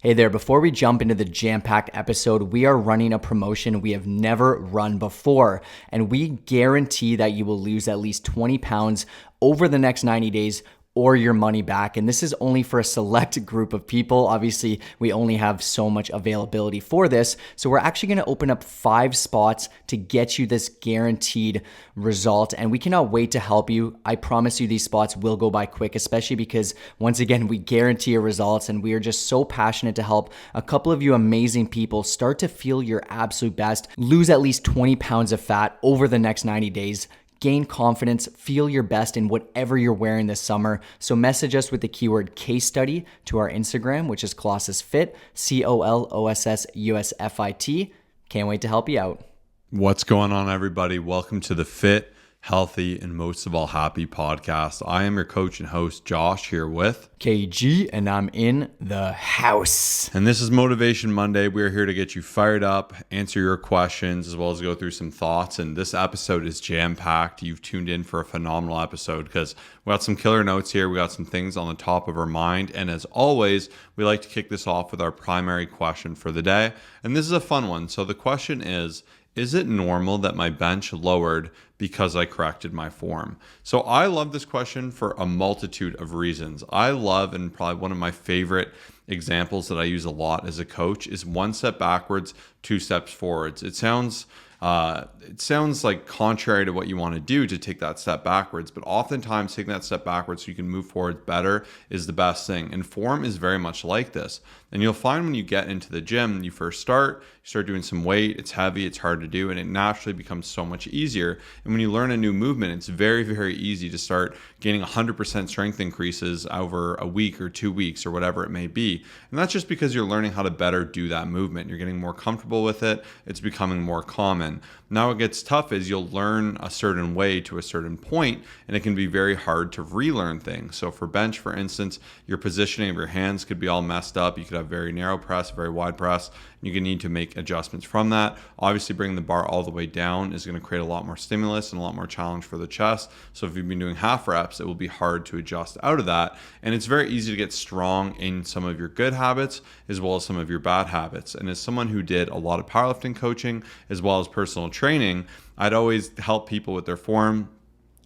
Hey there, before we jump into the jam-packed episode, we are running a promotion we have never run before, and we guarantee that you will lose at least 20 pounds over the next 90 days or your money back. And this is only for a select group of people. Obviously, we only have so much availability for this. So we're actually going to open up 5 spots to get you this guaranteed result. And we cannot wait to help you. I promise you these spots will go by quick, especially because once again, we guarantee your results and we are just so passionate to help a couple of you amazing people start to feel your absolute best, lose at least 20 pounds of fat over the next 90 days. Gain confidence, feel your best in whatever you're wearing this summer. So message us with the keyword case study to our Instagram, which is Colossus Fit, COLOSSUSFIT. Can't wait to help you out. What's going on, everybody? Welcome to the Fit, Healthy, and most of all happy podcast. I am your coach and host, Josh, here with KG, and I'm in the house. And this is Motivation Monday. We're here to get you fired up, answer your questions, as well as go through some thoughts. And this episode is jam-packed. You've tuned in for a phenomenal episode because we got some killer notes here. We got some things on the top of our mind. And as always, we like to kick this off with our primary question for the day. And this is a fun one. So the question is it normal that my bench lowered because I corrected my form? So I love this question for a multitude of reasons. I love, and probably one of my favorite examples that I use a lot as a coach is 1 step backwards, 2 steps forwards. It sounds like contrary to what you want to do to take that step backwards, but oftentimes taking that step backwards so you can move forward better is the best thing. And form is very much like this. And you'll find when you get into the gym, you first start doing some weight, it's heavy, it's hard to do, and it naturally becomes so much easier. And when you learn a new movement, it's very, very easy to start gaining 100% strength increases over a week or 2 weeks or whatever it may be. And that's just because you're learning how to better do that movement. You're getting more comfortable with it. It's becoming more common. Now what gets tough is you'll learn a certain way to a certain point, and it can be very hard to relearn things. So for bench, for instance, your positioning of your hands could be all messed up. You could have very narrow press, very wide press. You're going to need to make adjustments from that. Obviously, bringing the bar all the way down is going to create a lot more stimulus and a lot more challenge for the chest. So if you've been doing half reps, it will be hard to adjust out of that. And it's very easy to get strong in some of your good habits as well as some of your bad habits. And as someone who did a lot of powerlifting coaching as well as personal training, I'd always help people with their form.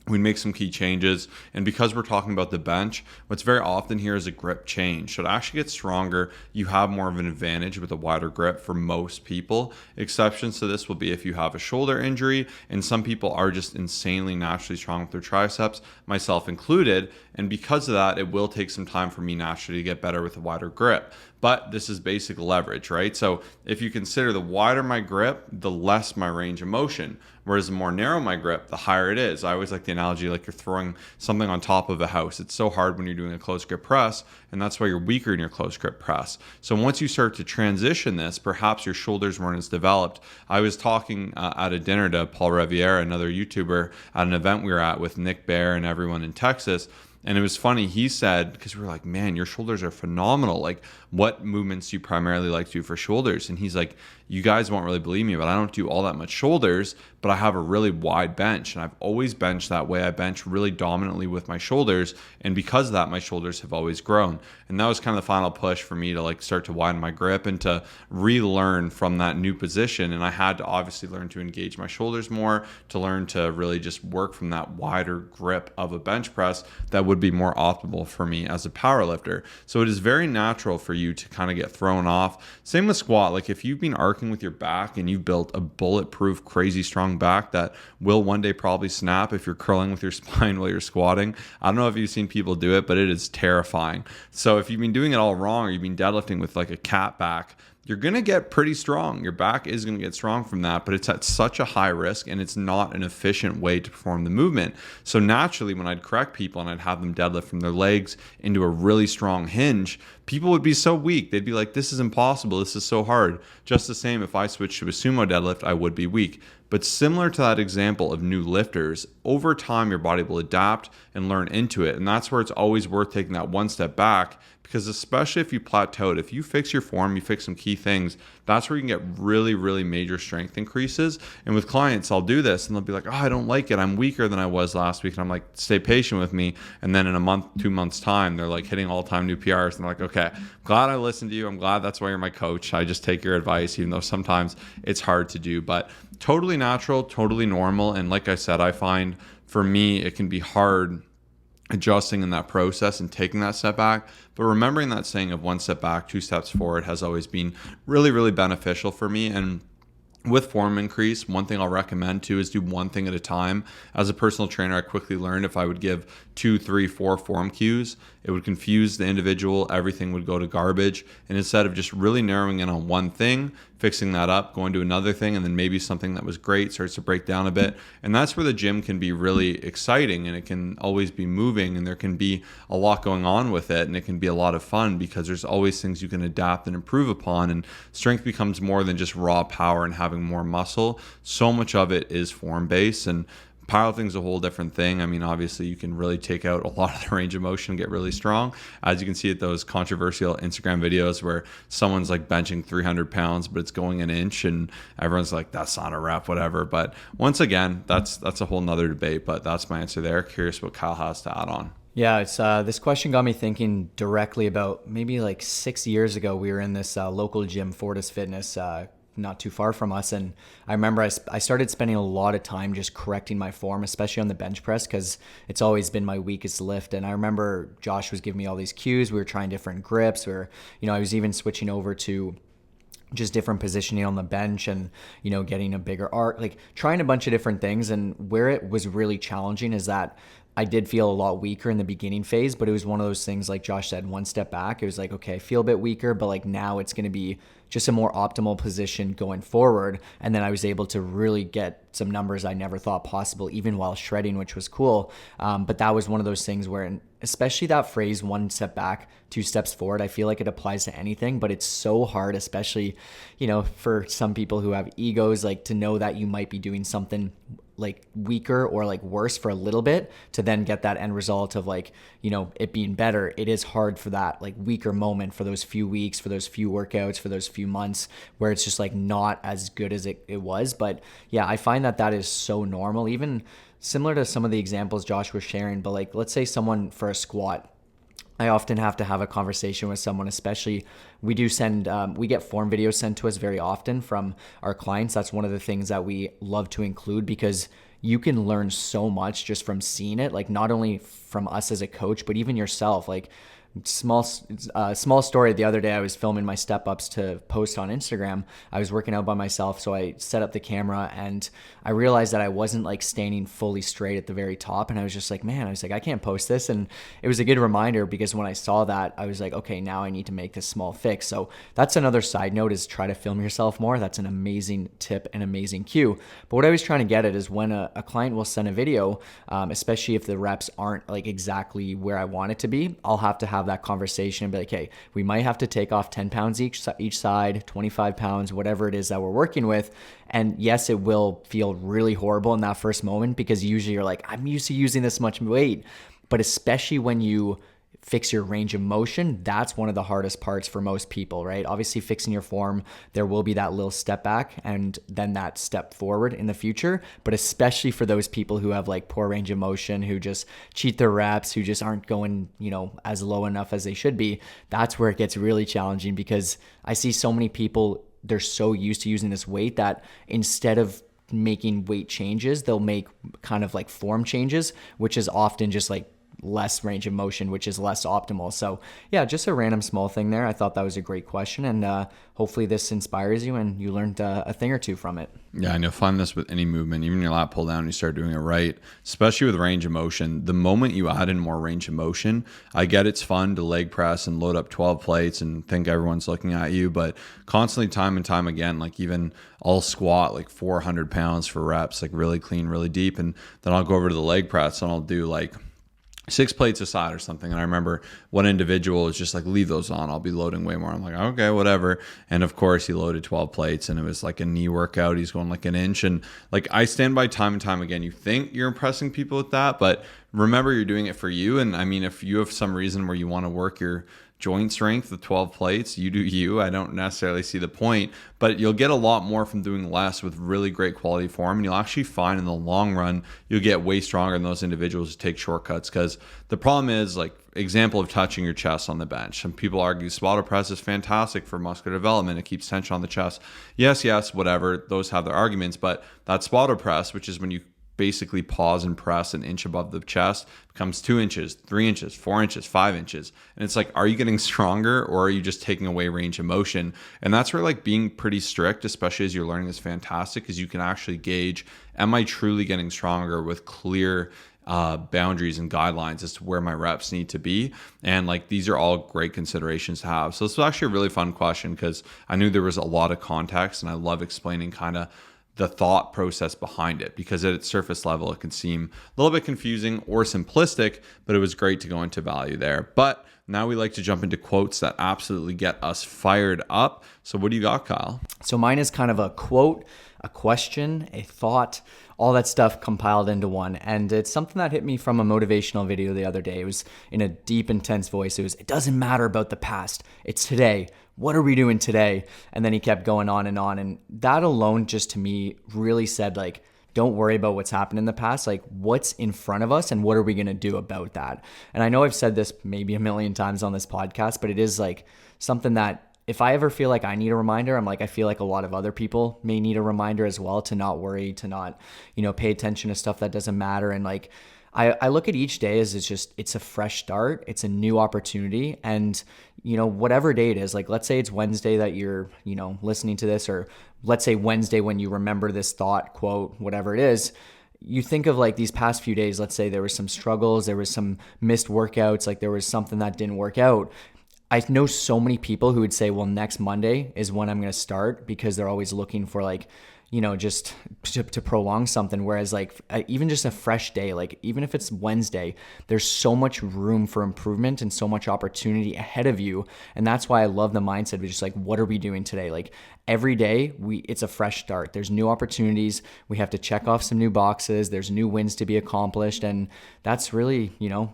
We'd make some key changes. And because we're talking about the bench, what's very often here is a grip change. So to actually get stronger, you have more of an advantage with a wider grip for most people. Exceptions to this will be if you have a shoulder injury, and some people are just insanely naturally strong with their triceps, myself included. And because of that, it will take some time for me naturally to get better with a wider grip. But this is basic leverage, right? So if you consider the wider my grip, the less my range of motion. Whereas the more narrow my grip, the higher it is. I always like the analogy like you're throwing something on top of a house. It's so hard when you're doing a close grip press, and that's why you're weaker in your close grip press. So once you start to transition this, perhaps your shoulders weren't as developed. I was talking at a dinner to Paul Riviere, another YouTuber, at an event we were at with Nick Bear and everyone in Texas. And it was funny, he said, because we were like, man, your shoulders are phenomenal. Like, what movements do you primarily like to do for shoulders? And he's like, you guys won't really believe me, but I don't do all that much shoulders, but I have a really wide bench. And I've always benched that way. I bench really dominantly with my shoulders. And because of that, my shoulders have always grown. And that was kind of the final push for me to like start to widen my grip and to relearn from that new position. And I had to obviously learn to engage my shoulders more, to learn to really just work from that wider grip of a bench press that would be more optimal for me as a power lifter. So it is very natural for you to kind of get thrown off. Same with squat. Like if you've been arcing with your back and you've built a bulletproof, crazy strong back that will one day probably snap if you're curling with your spine while you're squatting. I don't know if you've seen people do it, but it is terrifying. So if you've been doing it all wrong, or you've been deadlifting with like a cat back, you're going to get pretty strong. Your back is going to get strong from that, but it's at such a high risk and it's not an efficient way to perform the movement. So naturally, when I'd correct people and I'd have them deadlift from their legs into a really strong hinge, people would be so weak. They'd be like, this is impossible. This is so hard. Just the same, if I switched to a sumo deadlift, I would be weak. But similar to that example of new lifters, over time, your body will adapt and learn into it. And that's where it's always worth taking that 1 step back, because especially if you plateaued, if you fix your form, you fix some key things, that's where you can get really, really major strength increases. And with clients, I'll do this and they'll be like, oh, I don't like it. I'm weaker than I was last week. And I'm like, stay patient with me. And then in a month, 2 months time, they're like hitting all-time new PRs. And they're like, okay, glad I listened to you. I'm glad that's why you're my coach. I just take your advice, even though sometimes it's hard to do, but totally natural, totally normal. And like I said, I find for me, it can be hard adjusting in that process and taking that step back. But remembering that saying of one step back, two steps forward has always been really, really beneficial for me. And with form increase, one thing I'll recommend too is do one thing at a time. As a personal trainer, I quickly learned if I would give 2, 3, 4 form cues, it would confuse the individual. Everything would go to garbage. And instead of just really narrowing in on one thing, fixing that up, going to another thing, and then maybe something that was great starts to break down a bit. And that's where the gym can be really exciting, and it can always be moving, and there can be a lot going on with it, and it can be a lot of fun because there's always things you can adapt and improve upon. And strength becomes more than just raw power and having more muscle. So much of it is form based, and powerlifting's a whole different thing. I mean, obviously you can really take out a lot of the range of motion and get really strong. As you can see at those controversial Instagram videos where someone's like benching 300 pounds, but it's going an inch and everyone's like, that's not a rep, whatever. But once again, that's a whole nother debate, but that's my answer there. Curious what Kyle has to add on. Yeah, it's this question got me thinking directly about maybe like 6 years ago. We were in this local gym, Fortis Fitness, not too far from us. And I remember I started spending a lot of time just correcting my form, especially on the bench press, because it's always been my weakest lift. And I remember Josh was giving me all these cues. We were trying different grips, or, I was even switching over to just different positioning on the bench and, getting a bigger arc, like trying a bunch of different things. And where it was really challenging is that I did feel a lot weaker in the beginning phase, but it was one of those things, like Josh said, one step back. It was like, okay, I feel a bit weaker, but like now it's going to be just a more optimal position going forward. And then I was able to really get some numbers I never thought possible, even while shredding, which was cool. But that was one of those things where, especially that phrase, one step back, two steps forward, I feel like it applies to anything, but it's so hard, especially, for some people who have egos, like to know that you might be doing something like weaker or like worse for a little bit to then get that end result of like, it being better. It is hard for that like weaker moment, for those few weeks, for those few workouts, for those few months where it's just like not as good as it was. But yeah, I find that is so normal, even similar to some of the examples Josh was sharing. But like, let's say someone for a squat, I often have to have a conversation with someone, especially we get form videos sent to us very often from our clients. That's one of the things that we love to include, because you can learn so much just from seeing it, like not only from us as a coach, but even yourself. Like small story. The other day I was filming my step ups to post on Instagram. I was working out by myself, so I set up the camera and I realized that I wasn't like standing fully straight at the very top, and I was just like, man, I can't post this. And it was a good reminder, because when I saw that, I was like, okay, now I need to make this small fix. So that's another side note, is try to film yourself more. That's an amazing tip and amazing cue. But what I was trying to get at is when a client will send a video, especially if the reps aren't like exactly where I want it to be, I'll have to have that conversation and be like, hey, we might have to take off 10 pounds each side, 25 pounds, whatever it is that we're working with. And yes, it will feel really horrible in that first moment, because usually you're like, I'm used to using this much weight. But especially when you fix your range of motion, that's one of the hardest parts for most people, right? Obviously, fixing your form, there will be that little step back and then that step forward in the future. But especially for those people who have like poor range of motion, who just cheat their reps, who just aren't going, as low enough as they should be, that's where it gets really challenging, because I see so many people, they're so used to using this weight that instead of making weight changes, they'll make kind of like form changes, which is often just like less range of motion, which is less optimal. So yeah, just a random small thing there. I thought that was a great question, and hopefully this inspires you and you learned a thing or two from it. Yeah, and you'll find this with any movement, even your lat pull down, you start doing it right, especially with range of motion. The moment you add in more range of motion, I get it's fun to leg press and load up 12 plates and think everyone's looking at you, but constantly, time and time again, like even I'll squat like 400 pounds for reps, like really clean, really deep. And then I'll go over to the leg press and I'll do like 6 plates aside or something. And I remember one individual was just like, leave those on, I'll be loading way more. I'm like, okay, whatever. And of course he loaded 12 plates and it was like a knee workout. He's going like an inch. And like, I stand by time and time again, you think you're impressing people with that, but remember you're doing it for you. And I mean, if you have some reason where you want to work your joint strength with 12 plates. You do you. I don't necessarily see the point, but you'll get a lot more from doing less with really great quality form. And you'll actually find in the long run, you'll get way stronger than those individuals who take shortcuts. Because the problem is, like, example of touching your chest on the bench. Some people argue squat press is fantastic for muscular development. It keeps tension on the chest. Yes, whatever. Those have their arguments. But that squat press, which is when you basically pause and press an inch above the chest, becomes 2 inches, 3 inches, 4 inches, 5 inches. And it's like, are you getting stronger or are you just taking away range of motion? And that's where, like, being pretty strict, especially as you're learning, is fantastic, because you can actually gauge, am I truly getting stronger with clear boundaries and guidelines as to where my reps need to be. And like, these are all great considerations to have. So this was actually a really fun question, because I knew there was a lot of context, and I love explaining kind of the thought process behind it, because at its surface level, it can seem a little bit confusing or simplistic, but it was great to go into value there. But now we like to jump into quotes that absolutely get us fired up. So what do you got, Kyle? So mine is kind of a quote, a question, a thought, all that stuff compiled into one. And it's something that hit me from a motivational video the other day. It was in a deep, intense voice. It was, it doesn't matter about the past. It's today. What are we doing today? And then he kept going on. And that alone just to me really said, like, don't worry about what's happened in the past. Like, what's in front of us and what are we going to do about that? And I know I've said this maybe a million times on this podcast, but it is like something that if I ever feel like I need a reminder, I'm like, I feel like a lot of other people may need a reminder as well, to not worry, to not, pay attention to stuff that doesn't matter. And like, I look at each day as it's a fresh start. It's a new opportunity. And, whatever day it is, like, let's say it's Wednesday that you're, listening to this, or let's say Wednesday when you remember this thought, quote, whatever it is, you think of like these past few days, let's say there was some struggles, there was some missed workouts, like there was something that didn't work out. I know so many people who would say, well, next Monday is when I'm going to start, because they're always looking for like, just to prolong something. Whereas like even just a fresh day, like even if it's Wednesday, there's so much room for improvement and so much opportunity ahead of you. And that's why I love the mindset of just like, what are we doing today? Like every day it's a fresh start. There's new opportunities. We have to check off some new boxes. There's new wins to be accomplished. And that's really,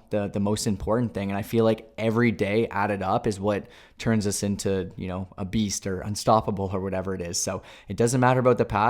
the most important thing. And I feel like every day added up is what turns us into, a beast or unstoppable or whatever it is. So it doesn't matter about the past.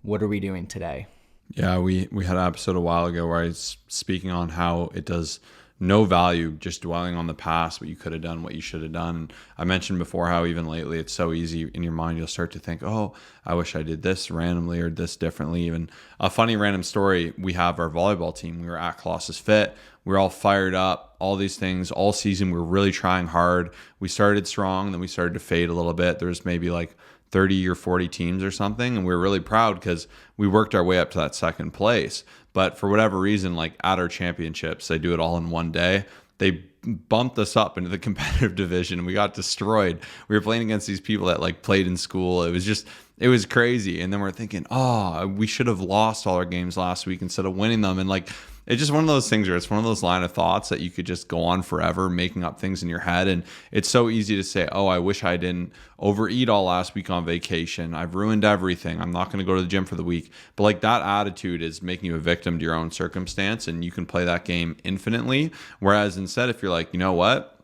What are we doing today? Yeah, we had an episode a while ago where I was speaking on how it does no value just dwelling on the past, what you could have done, what you should have done. I mentioned before how even lately it's so easy in your mind, you'll start to think, oh, I wish I did this randomly or this differently. Even a funny random story, we have our volleyball team. We were at Colossus Fit. We were all fired up, all these things all season. We were really trying hard. We started strong, then we started to fade a little bit. There's maybe like 30 or 40 teams or something. And we were really proud because we worked our way up to that second place. But for whatever reason, like at our championships, they do it all in one day. They bumped us up into the competitive division and we got destroyed. We were playing against these people that like played in school. It was crazy. And then we're thinking, oh, we should have lost all our games last week instead of winning them. And like, it's just one of those things where it's one of those line of thoughts that you could just go on forever making up things in your head. And it's so easy to say, oh, I wish I didn't overeat all last week on vacation. I've ruined everything. I'm not going to go to the gym for the week. But like that attitude is making you a victim to your own circumstance, and you can play that game infinitely. Whereas instead, if you're like, you know what?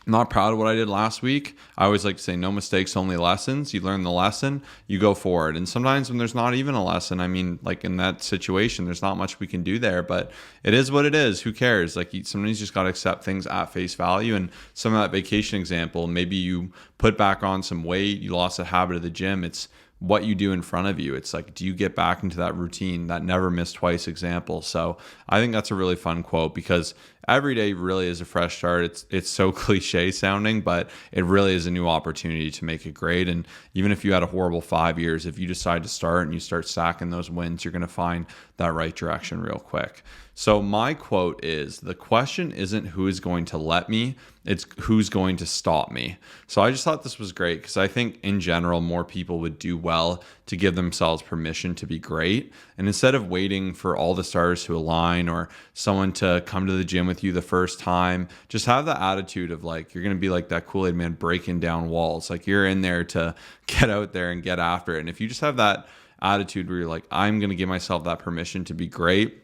I'm not proud of what I did last week. I always like to say no mistakes, only lessons. You learn the lesson, you go forward. And sometimes when there's not even a lesson, I mean, like in that situation, there's not much we can do there, but it is what it is. Who cares? Like somebody's just got to accept things at face value. And some of that vacation example, maybe you put back on some weight, you lost a habit of the gym. It's what you do in front of you. It's like, do you get back into that routine, that never miss twice example? So I think that's a really fun quote, because every day really is a fresh start. It's so cliche sounding, but it really is a new opportunity to make it great. And even if you had a horrible 5 years, if you decide to start and you start stacking those wins, you're going to find that right direction real quick. So my quote is, the question isn't who is going to let me, it's who's going to stop me. So I just thought this was great, because I think in general, more people would do well to give themselves permission to be great. And instead of waiting for all the stars to align or someone to come to the gym with you the first time, just have the attitude of like, you're going to be like that Kool-Aid man breaking down walls. Like you're in there to get out there and get after it. And if you just have that attitude where you're like, I'm going to give myself that permission to be great,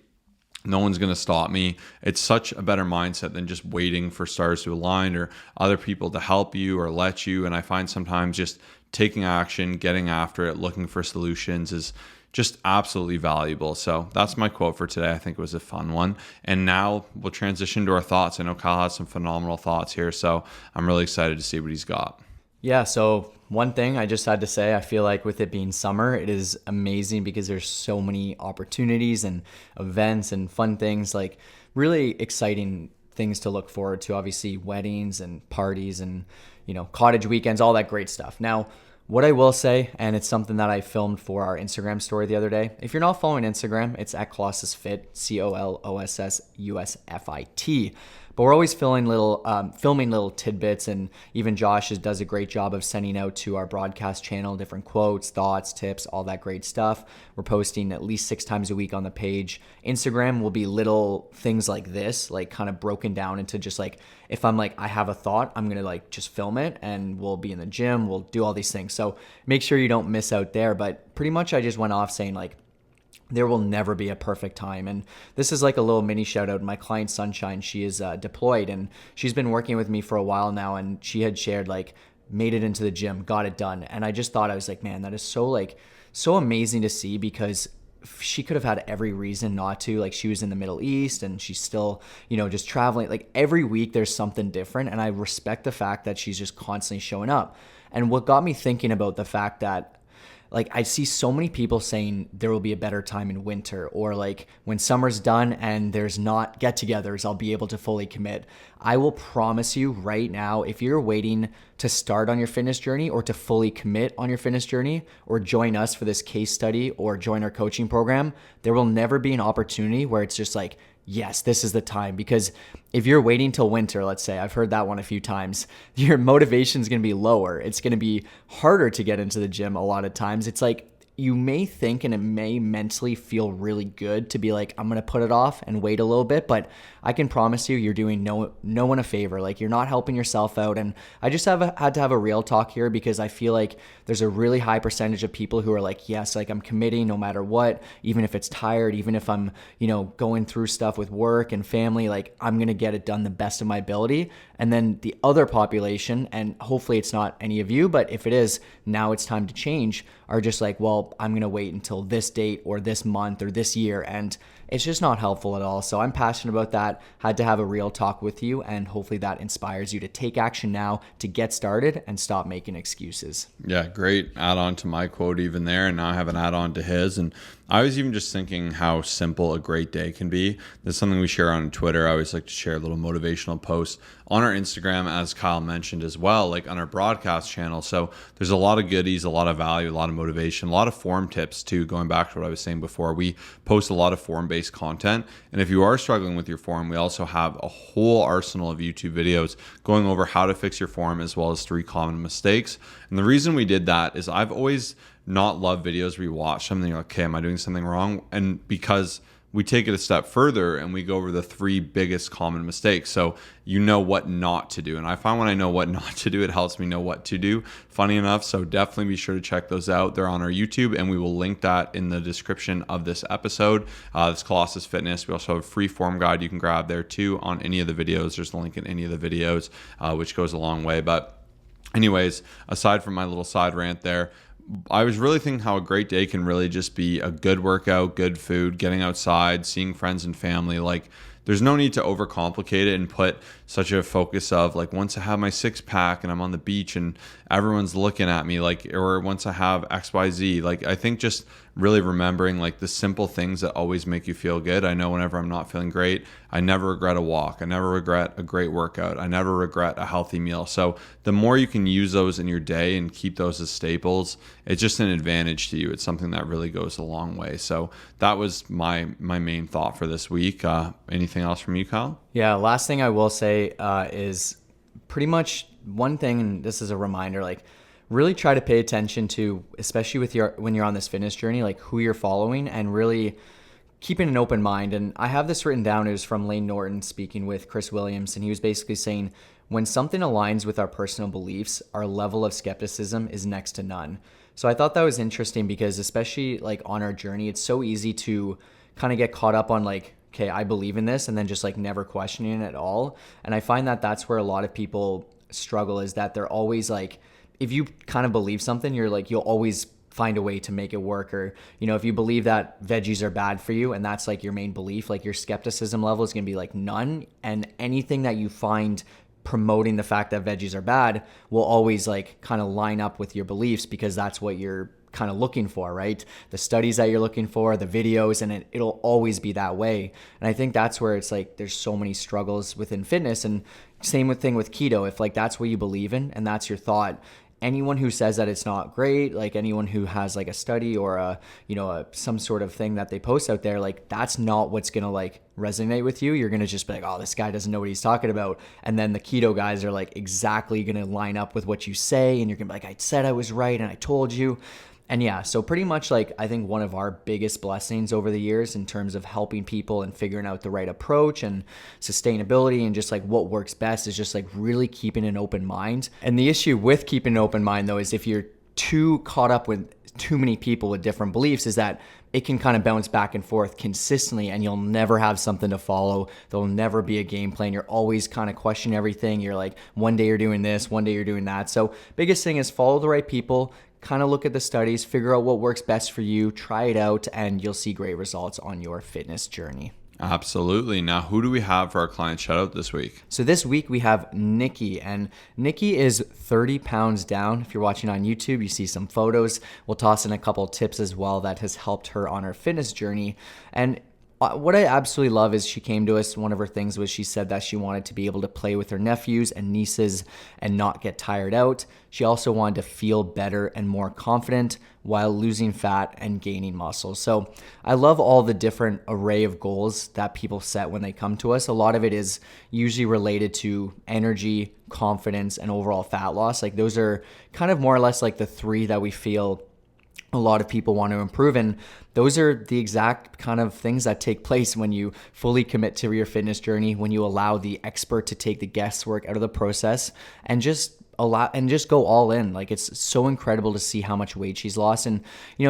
No one's going to stop me. It's such a better mindset than just waiting for stars to align or other people to help you or let you. And I find sometimes just taking action, getting after it, looking for solutions is just absolutely valuable. So that's my quote for today. I think it was a fun one. And now we'll transition to our thoughts. I know Kyle has some phenomenal thoughts here, so I'm really excited to see what he's got. Yeah, so one thing I just had to say, I feel like with it being summer, it is amazing because there's so many opportunities and events and fun things, like really exciting things to look forward to. Obviously, weddings and parties and, cottage weekends, all that great stuff. Now, what I will say, and it's something that I filmed for our Instagram story the other day. If you're not following Instagram, it's at ColossusFit, ColossusFit. But we're always filming little tidbits, and even Josh does a great job of sending out to our broadcast channel different quotes, thoughts, tips, all that great stuff. We're posting at least 6 times a week on the page. Instagram will be little things like this, like kind of broken down into just like, if I'm like, I have a thought, I'm going to like just film it, and we'll be in the gym, we'll do all these things. So make sure you don't miss out there. But pretty much I just went off saying like, there will never be a perfect time. And this is like a little mini shout out. My client Sunshine, she is deployed, and she's been working with me for a while now. And she had shared like, made it into the gym, got it done. And I just thought, I was like, man, that is so amazing to see, because she could have had every reason not to. Like, she was in the Middle East and she's still, just traveling. Like every week there's something different. And I respect the fact that she's just constantly showing up. And what got me thinking about the fact that, like, I see so many people saying there will be a better time in winter, or like when summer's done and there's not get-togethers, I'll be able to fully commit. I will promise you right now, if you're waiting to start on your fitness journey or to fully commit on your fitness journey, or join us for this case study or join our coaching program, there will never be an opportunity where it's just like, yes, this is the time. Because if you're waiting till winter, let's say, I've heard that one a few times, your motivation is going to be lower. It's going to be harder to get into the gym a lot of times. It's like, you may think, and it may mentally feel really good to be like, I'm going to put it off and wait a little bit, but I can promise you're doing no one a favor. Like, you're not helping yourself out. And I just had to have a real talk here, because I feel like there's a really high percentage of people who are like, yes, like I'm committing no matter what, even if it's tired, even if I'm, going through stuff with work and family, like I'm going to get it done the best of my ability. And then the other population, and hopefully it's not any of you, but if it is, now it's time to change, are just like, well, I'm going to wait until this date or this month or this year. And it's just not helpful at all. So I'm passionate about that. Had to have a real talk with you, and hopefully that inspires you to take action now, to get started and stop making excuses. Yeah, great add on to my quote even there. And now I have an add on to his. And I was even just thinking how simple a great day can be. This is something we share on Twitter. I always like to share a little motivational post on our Instagram, as Kyle mentioned as well, like on our broadcast channel. So there's a lot of goodies, a lot of value, a lot of motivation, a lot of form tips too. Going back to what I was saying before, we post a lot of form-based content. And if you are struggling with your form, we also have a whole arsenal of YouTube videos going over how to fix your form, as well as 3 common mistakes. And the reason we did that is I've always not loved videos where you watch something, you're like, okay, am I doing something wrong? And because we take it a step further and we go over the 3 biggest common mistakes. So you know what not to do. And I find when I know what not to do, it helps me know what to do, funny enough. So definitely be sure to check those out. They're on our YouTube, and we will link that in the description of this episode. It's Colossus Fitness. We also have a free form guide you can grab there too on any of the videos. There's a link in any of the videos, which goes a long way. But anyways, aside from my little side rant there, I was really thinking how a great day can really just be a good workout, good food, getting outside, seeing friends and family. Like, there's no need to overcomplicate it and put such a focus of like, once I have my 6-pack and I'm on the beach and everyone's looking at me, like, or once I have XYZ. Like, I think just really remembering like the simple things that always make you feel good. I know whenever I'm not feeling great, I never regret a walk. I never regret a great workout. I never regret a healthy meal. So the more you can use those in your day and keep those as staples, it's just an advantage to you. It's something that really goes a long way. So that was my main thought for this week. Anything else from you, Kyle? Yeah, last thing I will say is pretty much one thing, and this is a reminder, like, really try to pay attention to, especially when you're on this fitness journey, like who you're following, and really keeping an open mind. And I have this written down. It was from Lane Norton speaking with Chris Williams, and he was basically saying, when something aligns with our personal beliefs, our level of skepticism is next to none. So I thought that was interesting, because especially like on our journey, it's so easy to kind of get caught up on like, okay, I believe in this, and then just like never questioning it at all. And I find that that's where a lot of people struggle, is that they're always like, if you kind of believe something, you're like, you'll always find a way to make it work. Or, if you believe that veggies are bad for you and that's like your main belief, like your skepticism level is going to be like none. And anything that you find promoting the fact that veggies are bad will always like kind of line up with your beliefs, because that's what you're kind of looking for, right? The studies that you're looking for, the videos, and it'll always be that way. And I think that's where it's like there's so many struggles within fitness. And same thing with keto. If like that's what you believe in and that's your thought, anyone who says that it's not great, like anyone who has like a study or some sort of thing that they post out there, like that's not what's gonna like resonate with you. You're gonna just be like, oh, this guy doesn't know what he's talking about. And then the keto guys are like exactly gonna line up with what you say, and you're gonna be like, I said I was right and I told you. And yeah, so pretty much like I think one of our biggest blessings over the years in terms of helping people and figuring out the right approach and sustainability and just like what works best is just like really keeping an open mind. And the issue with keeping an open mind though is if you're too caught up with too many people with different beliefs, is that it can kind of bounce back and forth consistently and you'll never have something to follow. There'll never be a game plan. You're always kind of questioning everything. You're like, one day you're doing this, one day you're doing that. So biggest thing is follow the right people, kind of look at the studies, figure out what works best for you, try it out, and you'll see great results on your fitness journey. Absolutely. Now, who do we have for our client shout out this week? So this week we have Nikki, and Nikki is 30 pounds down. If you're watching on YouTube, you see some photos. We'll toss in a couple tips as well that has helped her on her fitness journey. And what I absolutely love is she came to us, one of her things was she said that she wanted to be able to play with her nephews and nieces and not get tired out. She also wanted to feel better and more confident while losing fat and gaining muscle. So I love all the different array of goals that people set when they come to us. A lot of it is usually related to energy, confidence, and overall fat loss. Like those are kind of more or less like the three that we feel a lot of people want to improve. And those are the exact kind of things that take place when you fully commit to your fitness journey, when you allow the expert to take the guesswork out of the process and just go all in. Like it's so incredible to see how much weight she's lost. And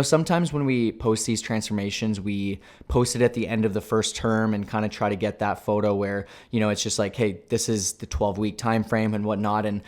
sometimes when we post these transformations, we post it at the end of the first term and kind of try to get that photo where it's just like, hey, this is the 12-week time frame and whatnot. And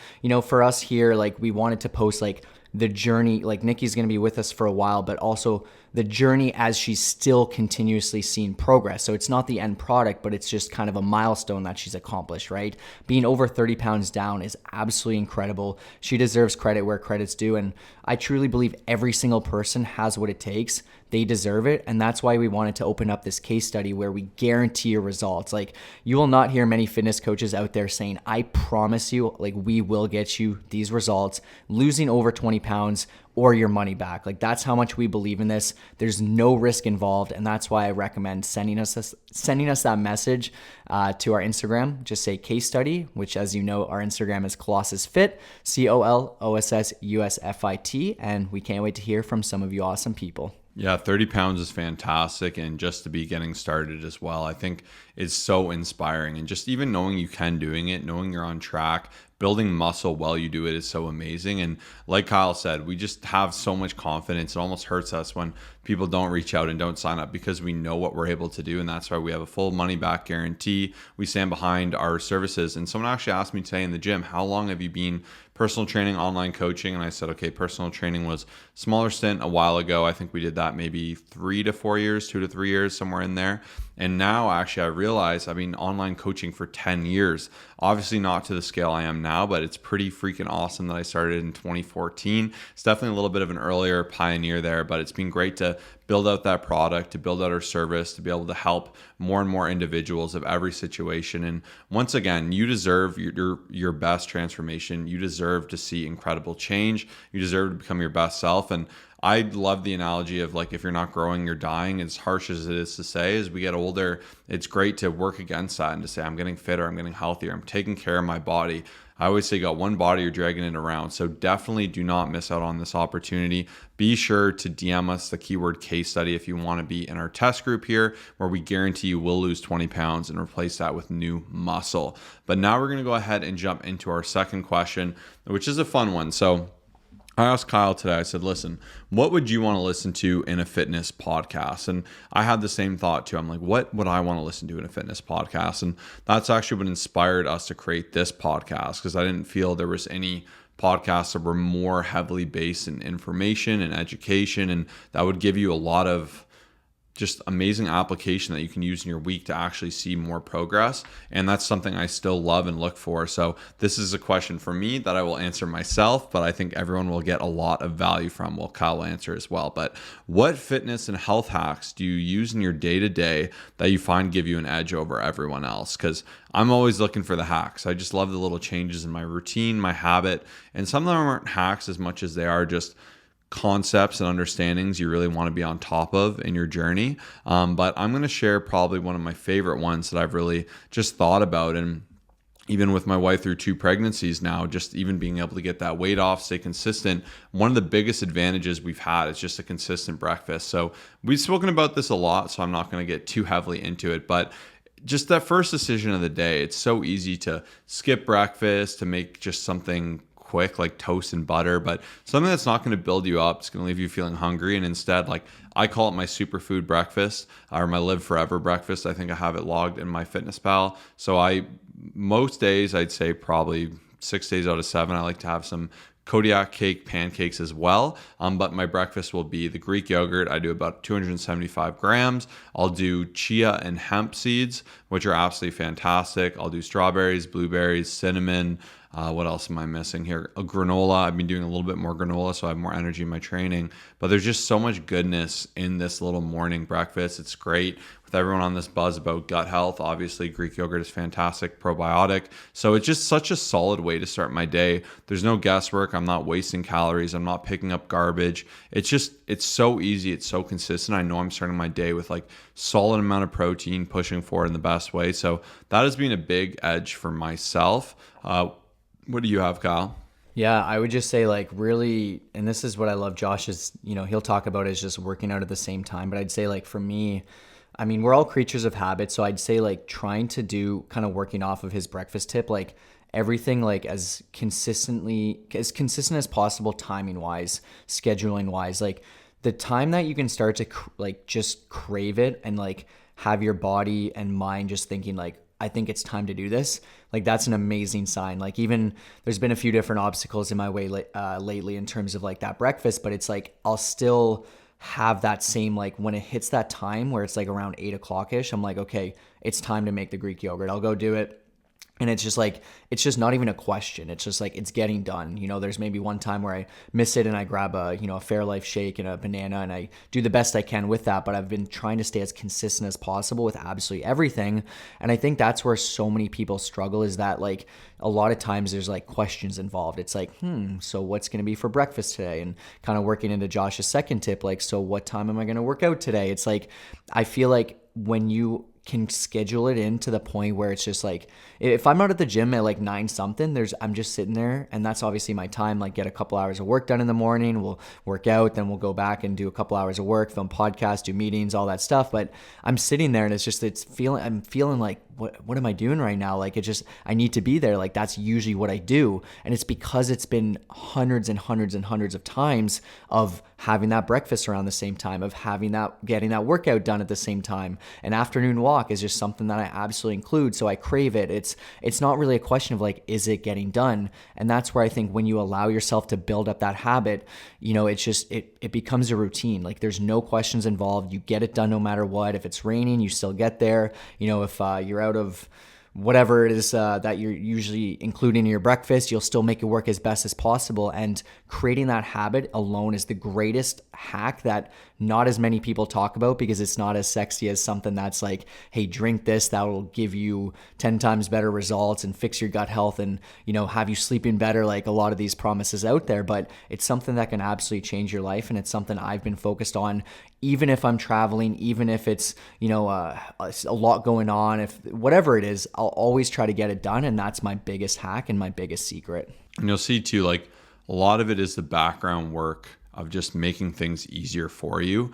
for us here, like we wanted to post like the journey, like Nikki's going to be with us for a while, but also the journey as she's still continuously seeing progress. So it's not the end product, but it's just kind of a milestone that she's accomplished, right? Being over 30 pounds down is absolutely incredible. She deserves credit where credit's due. And I truly believe every single person has what it takes. They deserve it. And that's why we wanted to open up this case study where we guarantee your results. Like you will not hear many fitness coaches out there saying, I promise you, like we will get you these results, losing over 20 pounds or your money back. Like that's how much we believe in this. There's no risk involved. And that's why I recommend sending us that message to our Instagram. Just say case study, which as you know, our Instagram is Colossus Fit, COLOSSUSFIT. And we can't wait to hear from some of you awesome people. Yeah, 30 pounds is fantastic. And just to be getting started as well, I think is so inspiring. And just even knowing you can doing it, knowing you're on track, building muscle while you do it is so amazing. And like Kyle said, we just have so much confidence. It almost hurts us when people don't reach out and don't sign up because we know what we're able to do. And that's why we have a full money back guarantee. We stand behind our services. And someone actually asked me today in the gym, how long have you been personal training, online coaching? And I said, okay, personal training was smaller stint a while ago. I think we did that maybe 3 to 4 years, 2 to 3 years, somewhere in there. And now actually I realize I've been online coaching for 10 years, obviously not to the scale I am now, but it's pretty freaking awesome that I started in 2014. It's definitely a little bit of an earlier pioneer there, but it's been great to build out that product, to build out our service, to be able to help more and more individuals of every situation. And once again, you deserve your best transformation. You deserve to see incredible change. You deserve to become your best self. And I love the analogy of like, if you're not growing, you're dying. As harsh as it is to say, as we get older, it's great to work against that and to say, I'm getting fitter, I'm getting healthier, I'm taking care of my body. I always say, you got one body, you're dragging it around. So definitely do not miss out on this opportunity. Be sure to DM us the keyword case study if you want to be in our test group here, where we guarantee you will lose 20 pounds and replace that with new muscle. But now we're going to go ahead and jump into our second question, which is a fun one. So I asked Kyle today, I said, listen, what would you want to listen to in a fitness podcast? And I had the same thought too. I'm like, what would I want to listen to in a fitness podcast? And that's actually what inspired us to create this podcast, because I didn't feel there was any podcasts that were more heavily based in information and education, and that would give you a lot of just amazing application that you can use in your week to actually see more progress. And that's something I still love and look for. So this is a question for me that I will answer myself, but I think everyone will get a lot of value from. Well, Kyle will answer as well. But what fitness and health hacks do you use in your day-to-day that you find give you an edge over everyone else? Because I'm always looking for the hacks. I just love the little changes in my routine, my habit. And some of them aren't hacks as much as they are just concepts and understandings you really want to be on top of in your journey. But I'm going to share probably one of my favorite ones that I've really just thought about. And even with my wife through 2 pregnancies now, just even being able to get that weight off, stay consistent. One of the biggest advantages we've had is just a consistent breakfast. So we've spoken about this a lot, so I'm not going to get too heavily into it, but just that first decision of the day, it's so easy to skip breakfast, to make just something quick like toast and butter, but something that's not going to build you up. It's going to leave you feeling hungry. And instead, like, I call it my superfood breakfast, or my live forever breakfast. I think I have it logged in my FitnessPal. So most days, I'd say probably 6 days out of 7, I like to have some Kodiak cake pancakes as well. But my breakfast will be the Greek yogurt. I do about 275 grams. I'll do chia and hemp seeds, which are absolutely fantastic. I'll do strawberries, blueberries, cinnamon. What else am I missing here? A granola. I've been doing a little bit more granola, so I have more energy in my training. But there's just so much goodness in this little morning breakfast. It's great. With everyone on this buzz about gut health, obviously Greek yogurt is fantastic, probiotic. So it's just such a solid way to start my day. There's no guesswork. I'm not wasting calories. I'm not picking up garbage. It's so easy. It's so consistent. I know I'm starting my day with like solid amount of protein, pushing forward in the best way. So that has been a big edge for myself. What do you have, Kyle? Yeah, I would just say like really, and this is what I love Josh's, he'll talk about is just working out at the same time. But I'd say like for me, I mean, we're all creatures of habit. So I'd say like trying to do kind of working off of his breakfast tip, like everything like as consistent as possible, timing wise, scheduling wise, like the time that you can start to like just crave it and like have your body and mind just thinking like, I think it's time to do this. Like that's an amazing sign. Like even there's been a few different obstacles in my way lately in terms of like that breakfast, but it's like I'll still have that same like when it hits that time where it's like around 8 o'clock ish, I'm like, okay, it's time to make the Greek yogurt. I'll go do it. And it's just like, it's just not even a question. It's just like, it's getting done. There's maybe one time where I miss it and I grab a Fairlife shake and a banana and I do the best I can with that. But I've been trying to stay as consistent as possible with absolutely everything. And I think that's where so many people struggle is that like a lot of times there's like questions involved. It's like, so what's going to be for breakfast today? And kind of working into Josh's second tip, like, so what time am I going to work out today? It's like, I feel like when you can schedule it in to the point where it's just like, if I'm out at the gym at like 9 something, I'm just sitting there and that's obviously my time, like get a couple hours of work done in the morning, we'll work out, then we'll go back and do a couple hours of work, film podcasts, do meetings, all that stuff. But I'm sitting there and I'm feeling like, what am I doing right now? Like I need to be there. Like that's usually what I do. And it's because it's been hundreds and hundreds and hundreds of times of having that breakfast around the same time, of getting that workout done at the same time. An afternoon walk is just something that I absolutely include. So I crave it. It's not really a question of like, is it getting done? And that's where I think when you allow yourself to build up that habit, it becomes a routine. Like there's no questions involved. You get it done no matter what. If it's raining, you still get there. If you're out of whatever it is that you're usually including in your breakfast, you'll still make it work as best as possible. And creating that habit alone is the greatest hack that not as many people talk about because it's not as sexy as something that's like, hey, drink this, that will give you 10 times better results and fix your gut health and, have you sleeping better, like a lot of these promises out there. But it's something that can absolutely change your life. And it's something I've been focused on, even if I'm traveling, even if it's, a lot going on, if whatever it is, I'll always try to get it done. And that's my biggest hack and my biggest secret. And you'll see too, like a lot of it is the background work of just making things easier for you.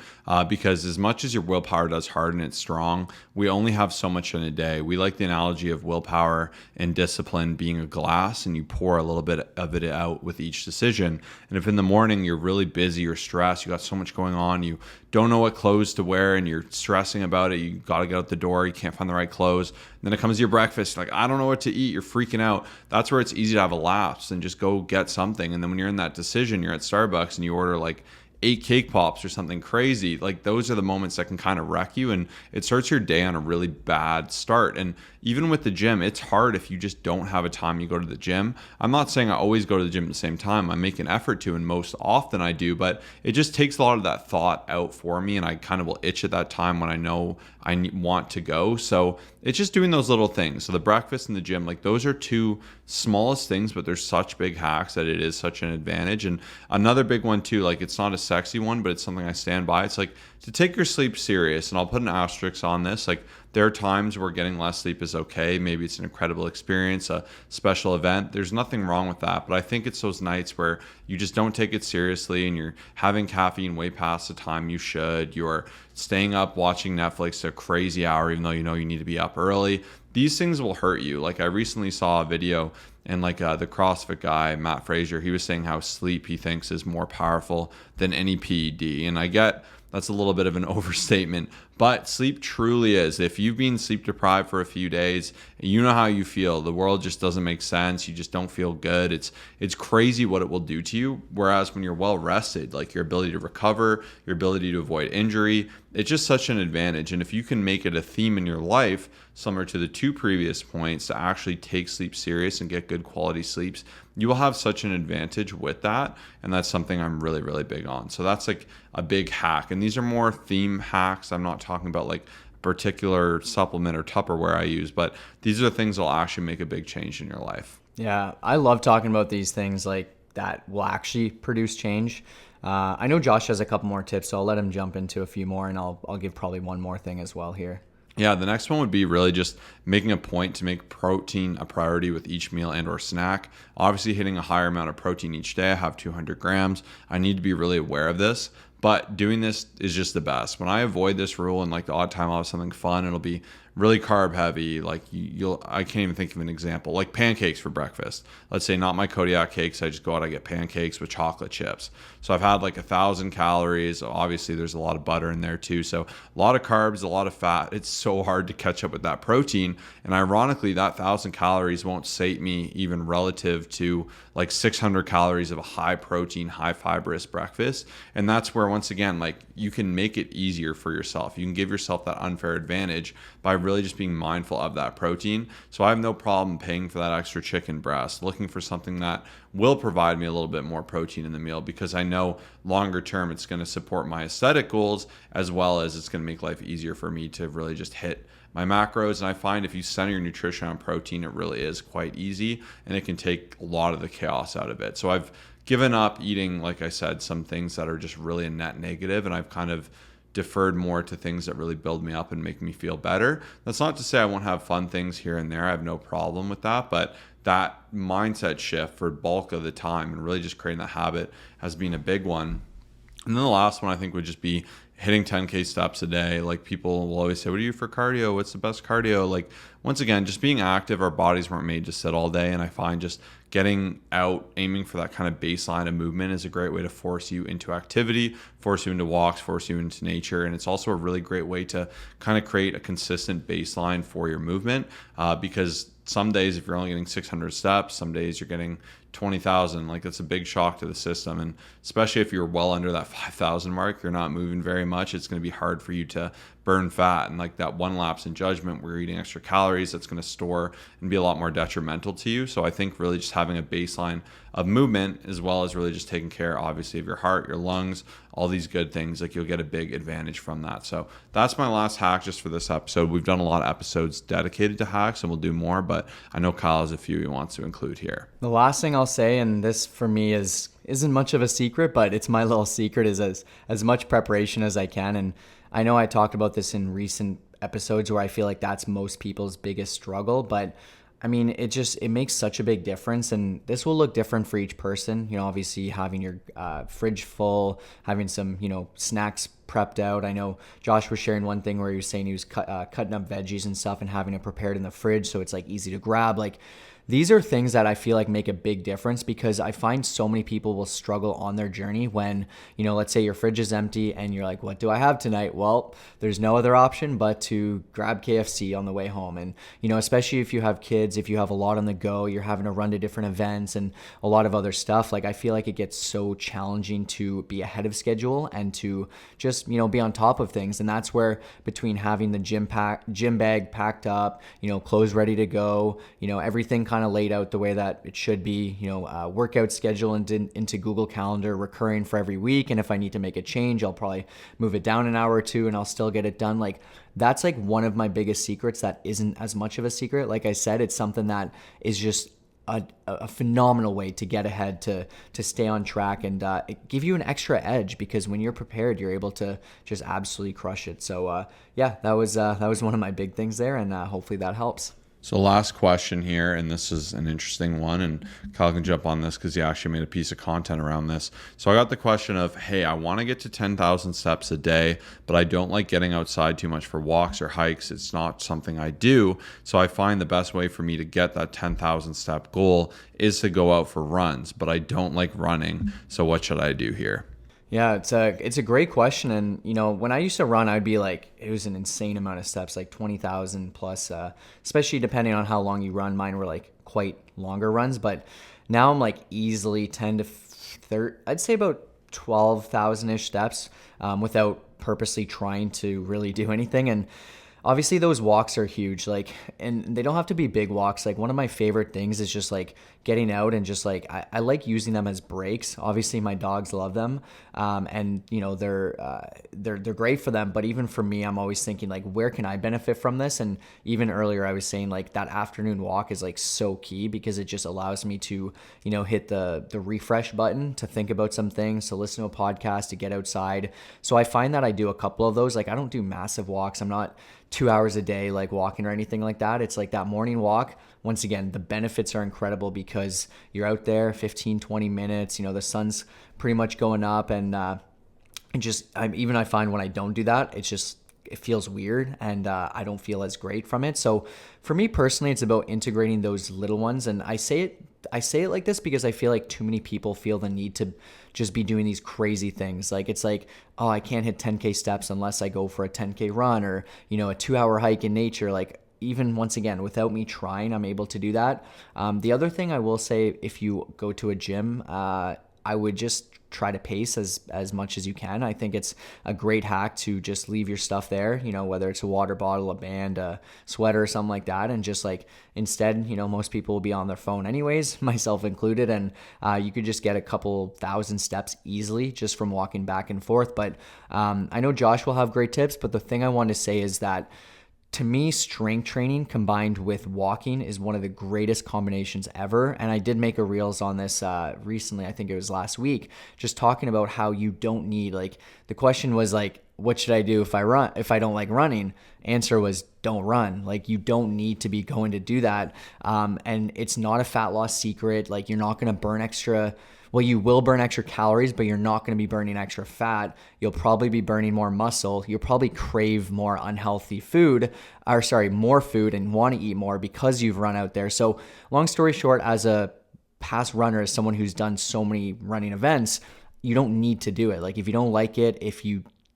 Because as much as your willpower does harden it strong, we only have so much in a day. We like the analogy of willpower and discipline being a glass, and you pour a little bit of it out with each decision. And if in the morning you're really busy, you're stressed, you got so much going on, you don't know what clothes to wear and you're stressing about it, you got to get out the door, you can't find the right clothes. And then it comes to your breakfast, like, I don't know what to eat, you're freaking out. That's where it's easy to have a lapse and just go get something. And then when you're in that decision, you're at Starbucks and you order like 8 cake pops or something crazy. Like, those are the moments that can kind of wreck you, and it starts your day on a really bad start. And even with the gym, it's hard if you just don't have a time you go to the gym. I'm not saying I always go to the gym at the same time. I make an effort to, and most often I do, but it just takes a lot of that thought out for me, and I kind of will itch at that time when I know I want to go. So it's just doing those little things. So the breakfast and the gym, like, those are two smallest things, but they're such big hacks that it is such an advantage. And another big one too, like, it's not a sexy one, but it's something I stand by. It's like to take your sleep serious. And I'll put an asterisk on this. Like, there are times where getting less sleep is okay. Maybe it's an incredible experience, a special event. There's nothing wrong with that. But I think it's those nights where you just don't take it seriously and you're having caffeine way past the time you should. You're staying up watching Netflix to a crazy hour, even though you know you need to be up early. These things will hurt you. Like, I recently saw a video, and like the CrossFit guy, Matt Frazier, he was saying how sleep, he thinks, is more powerful than any PED. And I get that's a little bit of an overstatement, but sleep truly is. If you've been sleep deprived for a few days, you know how you feel. The world just doesn't make sense. You just don't feel good. It's crazy what it will do to you. Whereas when you're well rested, like, your ability to recover, your ability to avoid injury, it's just such an advantage. And if you can make it a theme in your life, similar to the 2 previous points, to actually take sleep serious and get good quality sleeps, you will have such an advantage with that. And that's something I'm really, really big on. So that's like a big hack. And these are more theme hacks. I'm not talking about like a particular supplement or Tupperware I use, but these are the things that will actually make a big change in your life. Yeah, I love talking about these things like that will actually produce change. I know Josh has a couple more tips, so I'll let him jump into a few more, and I'll give probably one more thing as well here. Yeah, the next one would be really just making a point to make protein a priority with each meal and or snack. Obviously, hitting a higher amount of protein each day. I have 200 grams. I need to be really aware of this, but doing this is just the best. When I avoid this rule and like the odd time I'll have something fun, it'll be really carb heavy. Like, I can't even think of an example. Like pancakes for breakfast. Let's say not my Kodiak cakes. I just go out, I get pancakes with chocolate chips. So I've had like 1,000 calories. Obviously there's a lot of butter in there too. So a lot of carbs, a lot of fat. It's so hard to catch up with that protein. And ironically, that 1,000 calories won't sate me even relative to like 600 calories of a high protein, high fibrous breakfast. And that's where, once again, like, you can make it easier for yourself. You can give yourself that unfair advantage by really just being mindful of that protein. So I have no problem paying for that extra chicken breast, looking for something that will provide me a little bit more protein in the meal, because I know longer term it's going to support my aesthetic goals, as well as it's going to make life easier for me to really just hit my macros. And I find if you center your nutrition on protein, it really is quite easy, and it can take a lot of the chaos out of it. So I've given up eating, like I said, some things that are just really a net negative, and I've kind of deferred more to things that really build me up and make me feel better. That's not to say I won't have fun things here and there. I have no problem with that, but that mindset shift for bulk of the time and really just creating that habit has been a big one. And then the last one I think would just be hitting 10K steps a day. Like, people will always say, what do you do for cardio? What's the best cardio? Like, once again, just being active. Our bodies weren't made to sit all day. And I find just getting out, aiming for that kind of baseline of movement is a great way to force you into activity, force you into walks, force you into nature. And it's also a really great way to kind of create a consistent baseline for your movement, because some days, if you're only getting 600 steps, some days you're getting 20,000. Like, that's a big shock to the system. And especially if you're well under that 5,000 mark, you're not moving very much, it's going to be hard for you to burn fat. And like that one lapse in judgment where you're eating extra calories, that's going to store and be a lot more detrimental to you. So I think really just having a baseline of movement, as well as really just taking care, obviously, of your heart, your lungs, all these good things, like, you'll get a big advantage from that. So that's my last hack just for this episode. We've done a lot of episodes dedicated to hacks, and we'll do more, but I know Kyle has a few he wants to include here. The last thing I'll say, and this for me isn't much of a secret, but it's my little secret, is as much preparation as I can. And I know I talked about this in recent episodes where I feel like that's most people's biggest struggle, but I mean, it makes such a big difference, and this will look different for each person. Obviously having your fridge full, having some, snacks prepped out. I know Josh was sharing one thing where he was saying he was cutting up veggies and stuff and having it prepared in the fridge so it's like easy to grab. Like, these are things that I feel like make a big difference, because I find so many people will struggle on their journey when, let's say your fridge is empty and you're like, what do I have tonight? Well, there's no other option but to grab KFC on the way home. And, especially if you have kids, if you have a lot on the go, you're having to run to different events and a lot of other stuff. Like, I feel like it gets so challenging to be ahead of schedule and to just, be on top of things. And that's where, between having the gym bag packed up, clothes ready to go, everything kind of laid out the way that it should be, workout schedule into Google Calendar, recurring for every week. And if I need to make a change, I'll probably move it down an hour or two and I'll still get it done. Like, that's like one of my biggest secrets that isn't as much of a secret. Like I said, it's something that is just a phenomenal way to get ahead, to stay on track, and give you an extra edge, because when you're prepared, you're able to just absolutely crush it. So yeah, that was one of my big things there, and hopefully that helps. So last question here, and this is an interesting one, and Kyle can jump on this because he actually made a piece of content around this. So I got the question of, hey, I want to get to 10,000 steps a day, but I don't like getting outside too much for walks or hikes. It's not something I do. So I find the best way for me to get that 10,000 step goal is to go out for runs, but I don't like running. So what should I do here? Yeah, it's a great question. And, when I used to run, I'd be like, it was an insane amount of steps, like 20,000 plus, especially depending on how long you run. Mine were like quite longer runs, but now I'm like easily 10 to 30, I'd say about 12,000-ish steps without purposely trying to really do anything. And obviously those walks are huge, like, and they don't have to be big walks. Like, one of my favorite things is just like getting out and just like, I like using them as breaks. Obviously my dogs love them. And they're great for them. But even for me, I'm always thinking like, where can I benefit from this? And even earlier I was saying like that afternoon walk is like so key, because it just allows me to, hit the refresh button, to think about some things, to listen to a podcast, to get outside. So I find that I do a couple of those. Like, I don't do massive walks. I'm not 2 hours a day like walking or anything like that. It's like that morning walk. Once again, the benefits are incredible, because you're out there 15, 20 minutes, the sun's pretty much going up, and I find when I don't do that, it feels weird, and I don't feel as great from it. So for me personally, it's about integrating those little ones. And I say it like this because I feel like too many people feel the need to just be doing these crazy things. Like, it's like, oh, I can't hit 10K steps unless I go for a 10K run, or, a 2-hour hike in nature. Like, even once again, without me trying, I'm able to do that. The other thing I will say, if you go to a gym, I would just try to pace as much as you can. I think it's a great hack to just leave your stuff there, whether it's a water bottle, a band, a sweater, or something like that. And just like, instead, most people will be on their phone anyways, myself included. And you could just get a couple thousand steps easily just from walking back and forth. But I know Josh will have great tips, but the thing I want to say is that, to me, strength training combined with walking is one of the greatest combinations ever. And I did make a reels on this recently, I think it was last week, just talking about how you don't need, like, the question was like, what should I do if I don't like running? Answer was, don't run. Like, you don't need to be going to do that. And it's not a fat loss secret. Like, you're not going to burn extra. Well, you will burn extra calories, but you're not going to be burning extra fat. You'll probably be burning more muscle. You'll probably crave more unhealthy food, more food, and want to eat more because you've run out there. So long story short, as a past runner, as someone who's done so many running events, you don't need to do it. Like, if you don't like it,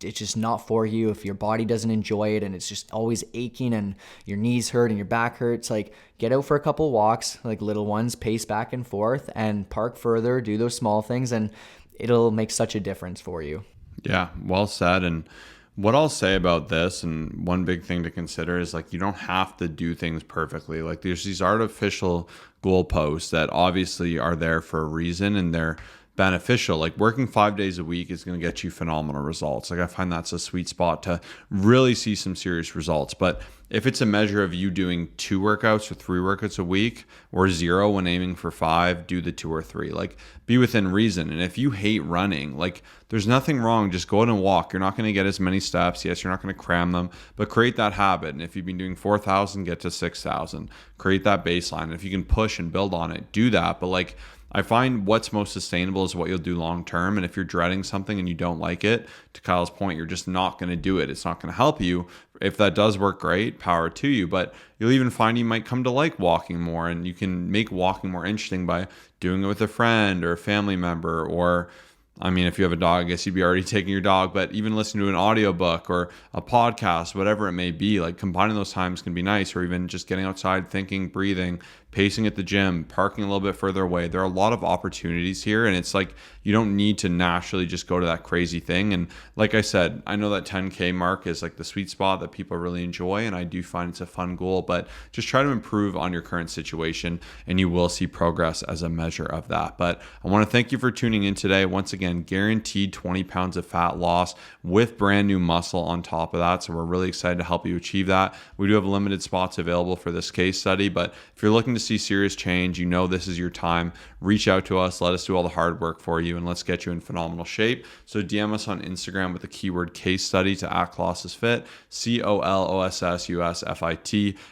it's just not for you, if your body doesn't enjoy it and it's just always aching and your knees hurt and your back hurts, like, get out for a couple walks, like little ones, pace back and forth, and park further, do those small things, and it'll make such a difference for you. Yeah, well said. And what I'll say about this, and one big thing to consider, is like, you don't have to do things perfectly. Like, there's these artificial goalposts that obviously are there for a reason, and they're beneficial. Like working 5 days a week is going to get you phenomenal results. Like I find that's a sweet spot to really see some serious results. But if it's a measure of you doing 2 workouts or 3 workouts a week or 0 when aiming for 5, do the 2 or 3. Like be within reason. And if you hate running, like there's nothing wrong. Just go out and walk. You're not going to get as many steps. Yes, you're not going to cram them, but create that habit. And if you've been doing 4,000, get to 6,000. Create that baseline. And if you can push and build on it, do that. But like I find what's most sustainable is what you'll do long term. And if you're dreading something and you don't like it, to Kyle's point, you're just not going to do it. It's not going to help you. If that does work, great, power to you. But you'll even find you might come to like walking more, and you can make walking more interesting by doing it with a friend or a family member, or I mean, if you have a dog, I guess you'd be already taking your dog, but even listening to an audiobook or a podcast, whatever it may be, like combining those times can be nice, or even just getting outside, thinking, breathing, pacing at the gym, parking a little bit further away. There are a lot of opportunities here, and it's like you don't need to naturally just go to that crazy thing. And like I said, I know that 10K mark is like the sweet spot that people really enjoy, and I do find it's a fun goal, but just try to improve on your current situation and you will see progress as a measure of that. But I want to thank you for tuning in today. Once again, guaranteed 20 pounds of fat loss with brand new muscle on top of that. So we're really excited to help you achieve that. We do have limited spots available for this case study, but if you're looking to see serious change, you know this is your time, reach out to us, let us do all the hard work for you, and let's get you in phenomenal shape. So DM us on Instagram with the keyword case study to @ColossusFit, COLOSSUSFIT.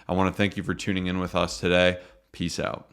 I want to thank you for tuning in with us today. Peace out.